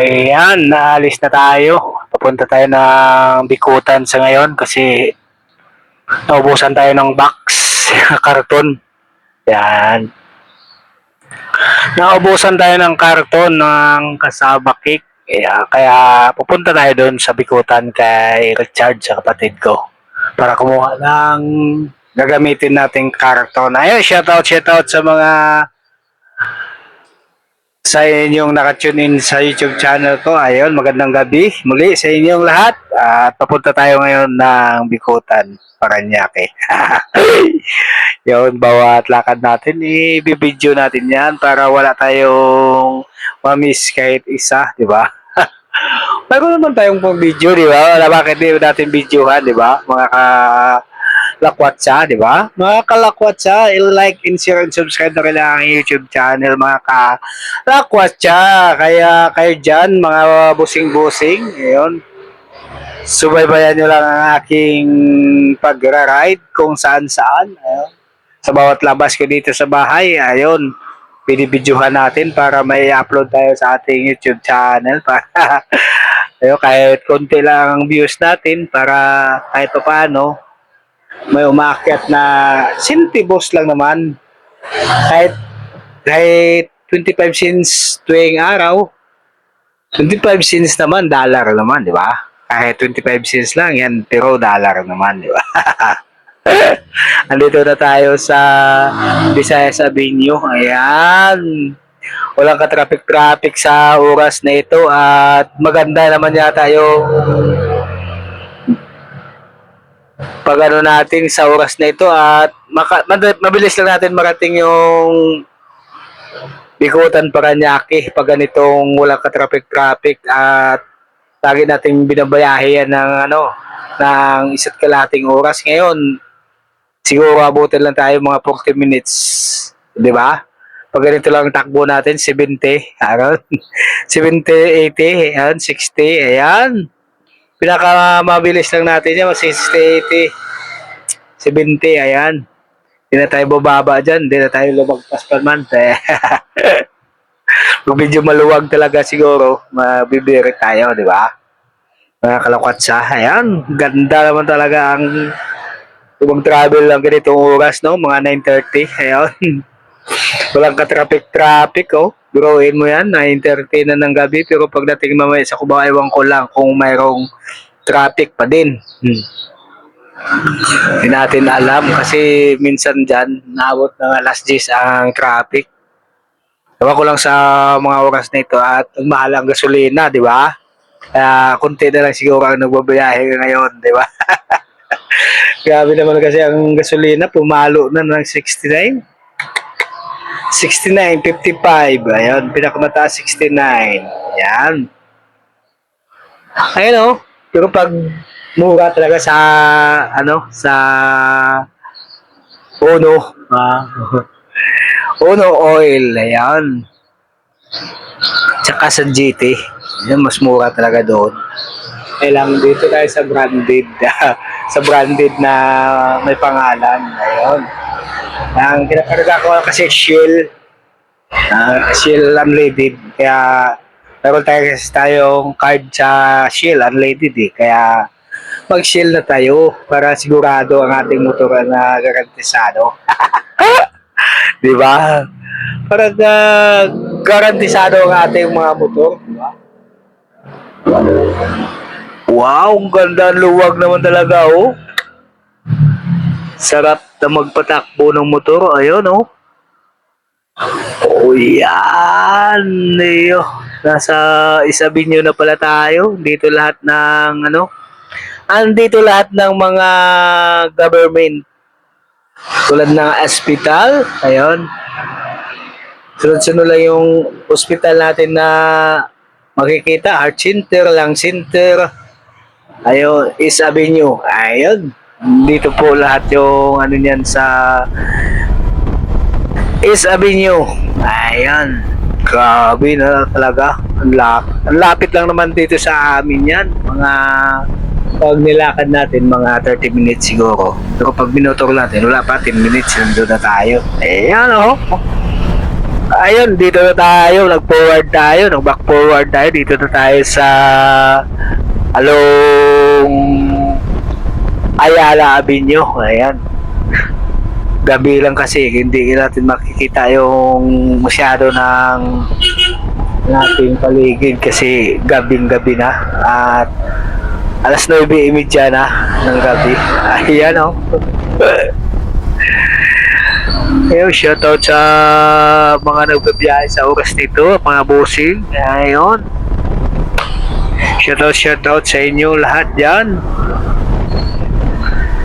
Ayan, naalis na tayo. Papunta tayo ng Bikutan sa ngayon kasi naubusan tayo ng box, karton. Yan. Naubusan tayo ng karton ng kasaba cake. Kaya pupunta tayo doon sa Bikutan kay Richard sa kapatid ko para kumuha ng gagamitin nating karton. Ayun, shoutout sa mga sa inyong nakatune in sa YouTube channel ko. Ayun, magandang gabi muli sa inyong lahat. At papunta tayo ngayon ng Bikutan, Paranaque. Yun, bawat lakad natin, i-video natin yan para wala tayong ma-miss kahit isa, di ba? Mayroon naman tayong pang video, di ba? Wala, bakit di natin videohan, di ba? Mga lakwatsa, di ba? Mga kalakwatsa, i-like, share, and subscribe na rin ang YouTube channel, mga kalakwatsa. Kaya kayo dyan, mga busing-busing, ayun. Subaybayan nyo lang ang aking pagra-ride kung saan-saan. Ayun. Sa bawat labas ko dito sa bahay, ayun. Binibidyohan natin para may upload tayo sa ating YouTube channel. Para ayun, kahit konti lang ang views natin para kahit pa paano may umakyat na centibos lang naman. Kahit 25 cents tuwing araw, 25 cents naman, dollar naman, di ba? Kahit 25 cents lang, yan, pero dollar naman, di ba? Andito na tayo sa Visayas Avenue. Ayan. Walang ka-traffic sa oras na ito at maganda naman yata yung pag-ano natin sa oras na ito at mabilis lang natin marating yung Bikutan, Paranaque pag ganitong walang ka-traffic at lagi nating binabayahe yan ng ng isa't kalating oras. Ngayon siguro abutin lang tayo mga 40 minutes, di ba? Pag ganito lang takbo natin, 70, around 70, 80, ayan, 60, ayan. Pinakamabilis lang natin yan, 60, 80, 70, ayan. Hindi na tayo bababa dyan, hindi na tayo lumagpas pa man. Kung medyo maluwag talaga siguro, mabibirit tayo, di ba? Mga kalakwatsa, ayan. Ganda naman talaga ang mag-travel lang ganitong oras, no? Mga 9:30, ayan. Walang ka-traffic, oh. Biruin mo yan, 9:30 na ng gabi, pero pagdating mamaya sa Cubao, ewan ko lang kung mayroong traffic pa din. Hindi natin alam kasi minsan dyan, naabot ng alas 10 ang traffic. Ewan ko lang sa mga oras na ito at mahal ang gasolina, di ba? Kaya kunti na lang siguro ang nagbabayahe ngayon, di ba? Grabe naman kasi ang gasolina, pumalo na ng 69. 69, 55. Ayun, pinakamataas 69. Ayan. Ayun oh. Pero pag mura talaga sa sa Uno, Uno Oil, ayan. Tsaka sa GT, ayan, mas mura talaga doon. Lang dito tayo sa branded, sa branded na may pangalan, ayun. Ang kinakarga ko kasi Shell, Shell Unleaded, kaya meron tayong card sa Shell Unleaded kaya mag-Shell na tayo para sigurado ang ating motor na garantisado. Di ba? Para garantisado ang ating mga motor, di ba? Wow, ang ganda, luwag naman talaga, oh. Sarap na magpatakbo ng motor, ayun, oh. Oh, yan. Nasa Isabinyo na pala tayo. Dito lahat ng andito lahat ng mga government. Tulad ng hospital, ayun. Sunod-sunod lang yung hospital natin na makikita, Heart Center, Lung Center. Ayun, East Avenue. Ayun. Dito po lahat yung niyan sa East Avenue. Ayun. Grabe na talaga. Ang lapit lang naman dito sa amin yan. Mga pag nilakad natin, mga 30 minutes siguro. Pero pag binotor natin, wala pa, 10 minutes, nandun na tayo. Ayan, oh. Ayun, dito na tayo. Nag-forward tayo. Nag-back forward tayo. Dito na tayo sa along Ayala Avenue. Ayan. Gabi lang kasi. Hindi natin makikita yung masyado ng ating paligid kasi gabing-gabi na. At alas 9:30 na ng gabi. Ayan o. Ayun, shoutout sa mga nagbabiyahe sa oras nito, mga bossing. Ayun. Shoutout sa inyo lahat dyan.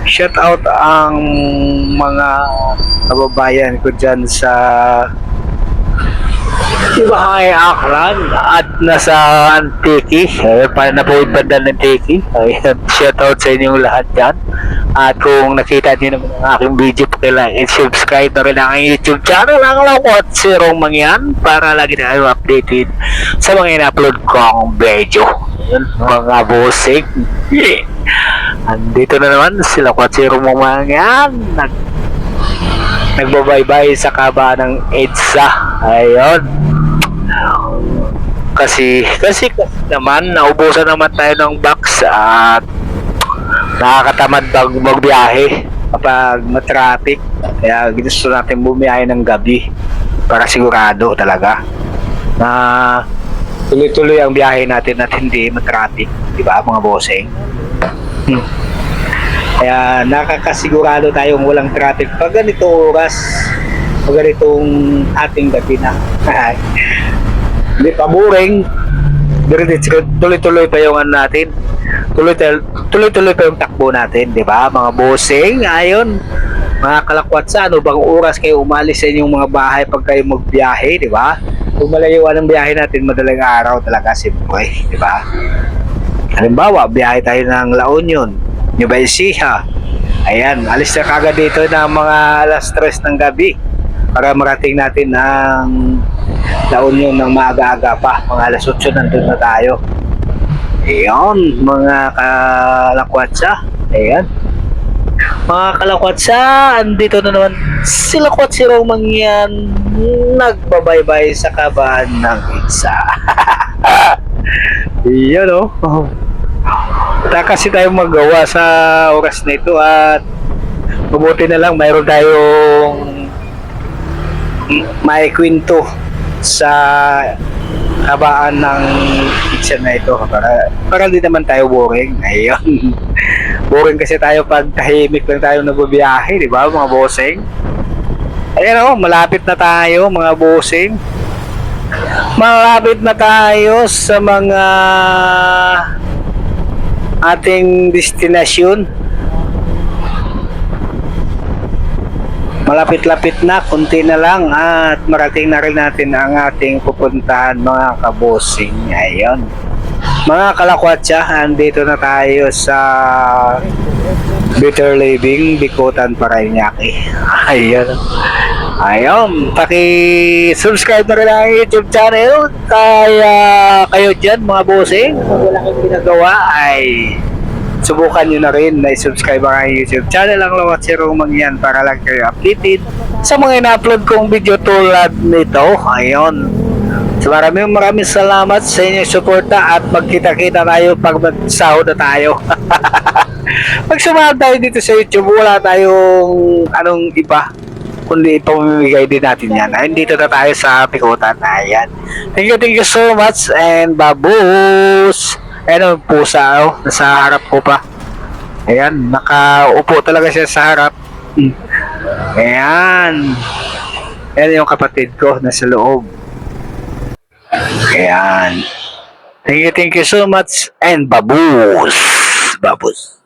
Shoutout ang mga kababayan ko dyan sa Ibahay Aklan at nasa Antiki. Ayun, napupunta ng Antiki. Ayun, shoutout sa inyong lahat dyan. At kung nakita niyo naman ang aking video, pakilike and subscribe na rin ang aking YouTube channel ang Lawat Sirong Mangyan para lagi na kayo updated sa mga in-upload kong video. Ayun, mga bossing. Andito na naman sila Lawat Sirong Mangyan. Nagbabaybay sa kaba ng EDSA. Ayun. Kasi naman naubusan naman tayo ng box at nakakatamad pag magbiyahe kapag matraffic. Kaya gusto natin bumiyahe ng gabi para sigurado talaga na tuloy-tuloy ang biyahe natin at hindi matraffic, di ba mga bossing? Kaya nakakasigurado tayong walang traffic pag ganitong oras, pag ganitong ating gabi na. Hindi pa boring. Tuloy-tuloy pa yung ano natin. Tuloy-tuloy pa yung takbo natin, di ba? Mga bossing, ayun. Mga kalakwat sa ano bang oras kayo umalis sa inyong mga bahay pag kayo magbiyahe, di ba? Kung malayuan ang biyahe natin, madaling araw talaga siyempre, di ba? Halimbawa, biyahe tayo ng La Union, Nueva Ecija. Ayan, alis na kagad dito na mga alas 3 ng gabi para marating natin ang La Union ng maaga-aga pa, mga alas 8 nandun na tayo. Ayun, mga kalakwatsa. Ayan. Mga kalakwatsa, andito na naman sila Lawat Sirong Mangyan nagbabaybay sa kaban ng EDSA. Iyan o. Wala kasi tayong magawa sa oras na ito at mabuti na lang mayroon tayong may kwento sa habaan ng pizza na ito para hindi naman tayo boring. Ayun. Boring kasi tayo pag tahimik lang tayo nagbabiyahe, di ba mga bossing? Ayun o, malapit na tayo mga bossing. Malapit na tayo sa mga ating destinasyon. Malapit-lapit na, kunti na lang at marating na rin natin ang ating pupuntahan mga kabosing. Ayun. Mga kalakwatsa, andito na tayo sa Better Living, Bikutan, Parañaque. Ayun. Ayun, paki-subscribe na rin ang YouTube channel. Kaya kayo dyan mga bossing, kung wala kayong ginagawa ay subukan nyo na rin na i-subscribe ang YouTube channel ang Lawat Sirong Mangyan para lang kayo updated sa mga ina-upload kong video tulad nito. Ayun. So maraming salamat sa inyong suporta at magkita-kita tayo pag magsahod na tayo. Pag sumahod tayo dito sa YouTube, wala tayong anong iba kundi ipamimigay din natin yan. Ayun, dito na tayo sa Bikutan. Ayan. Thank you so much and babus! Ayan ang pusa, oh, nasa harap ko pa. Ayan, nakaupo talaga siya sa harap. Ayan. Ayan yung kapatid ko, nasa loob. Ayan. Thank you so much and babus! Babus!